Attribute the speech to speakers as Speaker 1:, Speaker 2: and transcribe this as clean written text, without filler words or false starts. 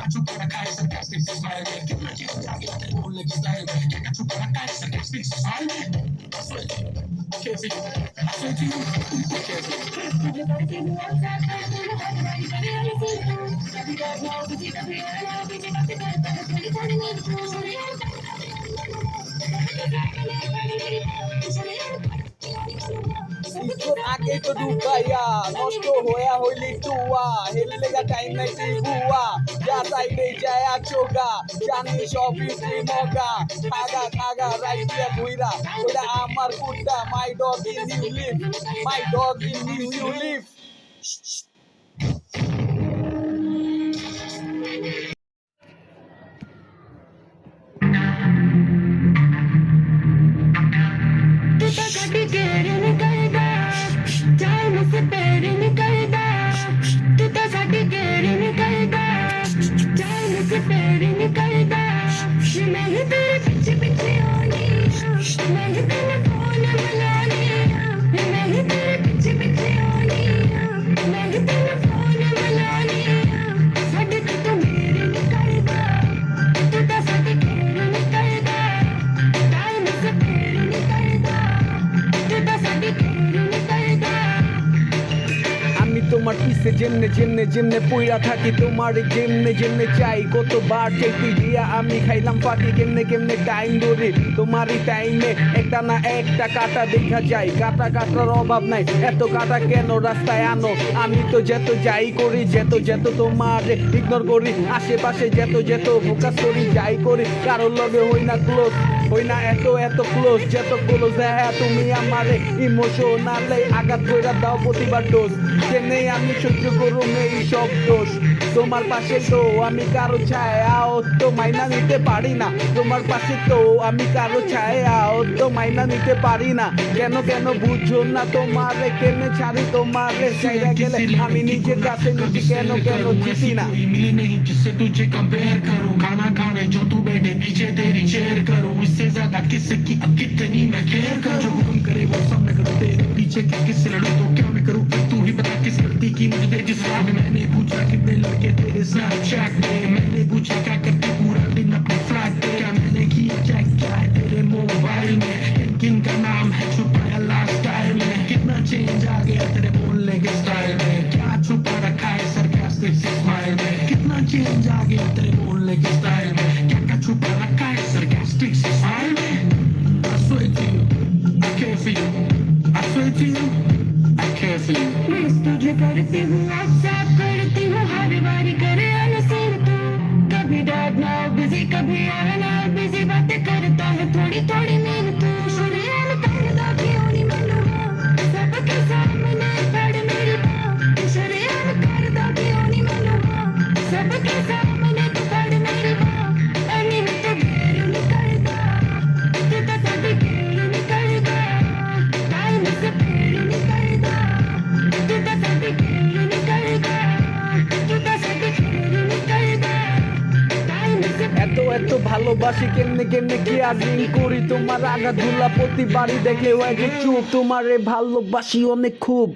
Speaker 1: ইজ্জত আগে তো ঢুকাইয়া নষ্ট হইয়া হইলি টুয়া হেলে লেগা টাইম নাই তুই ভুয়া যা সাইডে যায় চোগা জানি সবই তুই মগা খাগা খাগা রাইট দিয়া ঘুইরা ওটা আমার কুত্তা my dog in you live my dog in you live তোমার পিছে যেমনে যেমনে যেমনে পইরা থাকি তোমার যেমনে যেমনে চাই কতবার চাইতে দিয়া আমি খাইলাম ফাঁকি কেমনে কেমনে টাইম ধরে তোমারই টাইমে একটা না একটা কাটা দেখা যায় কাটা কাটার অভাব নাই এত কাটা কেন রাস্তায় আনো আমি তো যেত যাই করি যেত যেত তোমার ইগনোর করি আশেপাশে যেত যেত ফোকাস করি যাই করি কারোর লগে হই না ক্লোজ হই না এত এত ক্লোজ যেত ক্লোজ হ্যাঁ তুমি আমারে ইমোশনালে আঘাত কইরা দাও প্রতিবার ডোজ কেনে আমি সহ্য করুম এই সব দোষ তোমার পাশে তো আমি কারো ছায়াও তো মাইনা নিতে পারি না তোমার পাশে তো আমি কারো ছায়াও তো মাইনা নিতে পারি না কেন কেন বুঝছো না তোমারে কেনে ছাড়ি তোমারে চাইরা গেলে আমি নিজের কাছে নিজে কেন কেন জিতি না
Speaker 2: मिली नहीं जिससे तुझे कंपेयर करूं खाना खाने जो तू बैठे पीछे तेरी शेयर करूं इससे ज्यादा किसकी अब कितनी मैं केयर करूं जो हुक्म करे वो सब मैं करूं तेरे पीछे किससे लड़ूं तो क्या मैं करूं तू ही बता किस गलती की मुझे दे जिस राह में मैंने पूछा कितने लड़के तेरे स्नैपचैट में मैंने पूछा क्या करते पूरा दिन अपने फ्लैट पे क्या मैंने किया चेक क्या है तेरे मोबाइल में किन का नाम है छुपाया लास्ट टाइम में कितना चेंज आ गया तेरे बोलने के स्टाइल में क्या छुपा रखा है सरकास्टिक स्माइल में कितना चेंज आ गया तेरे बोलने के स्टाइल में क्या क्या छुपा रखा है सरकास्टिक स्माइल में I swear to you I care for you I swear to you I care for you
Speaker 3: miss तुझे करती हूँ व्हाट्सएप करती हूँ हर बारी करे अनसीन तू कभी डैड ना बिजी कभी आना बिजी बातें करता है थोड़ी थोड़ी मीन तू शुरुआत कर दा क्यों नहीं मनवा सबके सामने पड़ मेरी बात शुरुआत कर दा क्यों नहीं मनवा सबके सामने तू पड़ मेरी बात अनी में तो घेर निकलता तू तो साथी घेर निकलता टाइम से पेड़ निकलता तू तो साथी घेर निकलता तू तो साथी घेर निकलता टाइम से
Speaker 1: এত এত ভালোবাসি কেমনে কেমনে কি আদিন করি তোমার আগা ধুলা প্রতিবারই দেখলে হয় যে চুপ তোমারে ভালোবাসি অনেক খুব